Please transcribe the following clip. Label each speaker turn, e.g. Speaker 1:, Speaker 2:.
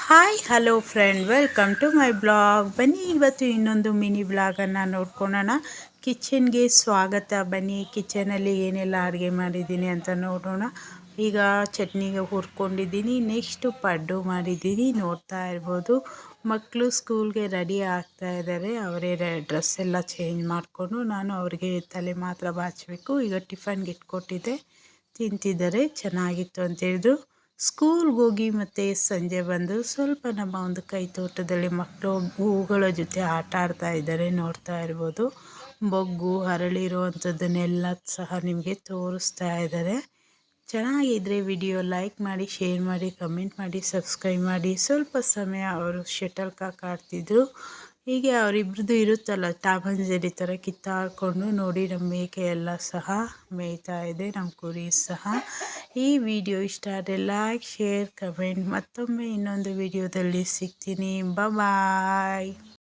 Speaker 1: Hi hello friend, welcome to my blog. ಬನ್ನಿ ಇವತ್ತು ಇನ್ನೊಂದು ಮಿನಿ ಬ್ಲಾಗನ್ನು ನೋಡ್ಕೊಳ್ಳೋಣ. ಕಿಚನ್ಗೆ ಸ್ವಾಗತ. ಬನ್ನಿ ಕಿಚನಲ್ಲಿ ಏನೆಲ್ಲ ಅಡುಗೆ ಮಾಡಿದ್ದೀನಿ ಅಂತ ನೋಡೋಣ. ಈಗ ಚಟ್ನಿಗೆ ಹುರ್ಕೊಂಡಿದ್ದೀನಿ, ನೆಕ್ಸ್ಟು ಪಡ್ಡು ಮಾಡಿದ್ದೀನಿ, ನೋಡ್ತಾ ಇರ್ಬೋದು. ಮಕ್ಕಳು ಸ್ಕೂಲ್ಗೆ ರೆಡಿ ಆಗ್ತಾ ಇದ್ದಾರೆ. ಅವರೇ ಡ್ರೆಸ್ ಎಲ್ಲ ಚೇಂಜ್ ಮಾಡಿಕೊಂಡು ನಾನು ಅವ್ರಿಗೆ ತಲೆ ಮಾತ್ರ ಬಾಚಬೇಕು. ಈಗ ಟಿಫನ್ಗೆ ಇಟ್ಕೊಟ್ಟಿದ್ದೆ, ತಿಂತಿದ್ದಾರೆ. ಚೆನ್ನಾಗಿತ್ತು ಅಂತೇಳಿದ್ರು. ಸ್ಕೂಲ್ಗೆ ಹೋಗಿ ಮತ್ತು ಸಂಜೆ ಬಂದು ಸ್ವಲ್ಪ ನಮ್ಮ ಒಂದು ಕೈ ತೋಟದಲ್ಲಿ ಮಕ್ಕಳು ಹೂಗಳ ಜೊತೆ ಆಟ ಆಡ್ತಾ ಇದ್ದಾರೆ, ನೋಡ್ತಾ ಇರ್ಬೋದು. ಬೊಗ್ಗು ಅರಳಿರುವಂಥದ್ದನ್ನೆಲ್ಲ ಸಹ ನಿಮಗೆ ತೋರಿಸ್ತಾ ಇದ್ದಾರೆ. ಚೆನ್ನಾಗಿದ್ದರೆ ವಿಡಿಯೋ ಲೈಕ್ ಮಾಡಿ, ಶೇರ್ ಮಾಡಿ, ಕಮೆಂಟ್ ಮಾಡಿ, ಸಬ್ಸ್ಕ್ರೈಬ್ ಮಾಡಿ. ಸ್ವಲ್ಪ ಸಮಯ ಅವರು ಶಟಲ್ ಕಾಕ್ ಆಡ್ತಿದ್ರು. ಹೀಗೆ ಅವರಿಬ್ರದ್ದು ಇರುತ್ತಲ್ಲ ಟಾಮ್ ಆ್ಯಂಡ್ ಜೆರ್ರಿ ಥರ ಕಿತ್ತಾಡಿಕೊಂಡು ನೋಡಿ. ನಮ್ಮ ಮೇಕೆ ಎಲ್ಲ ಸಹ ಮೇಯ್ತಾ ಇದೆ, ನಮ್ಮ ಕುರಿ ಸಹ. ಈ ವಿಡಿಯೋ ಇಷ್ಟ ಆದರೆ ಲೈಕ್, ಶೇರ್, ಕಮೆಂಟ್. ಮತ್ತೊಮ್ಮೆ ಇನ್ನೊಂದು ವಿಡಿಯೋದಲ್ಲಿ ಸಿಗ್ತೀನಿ. ಬಾಯ್.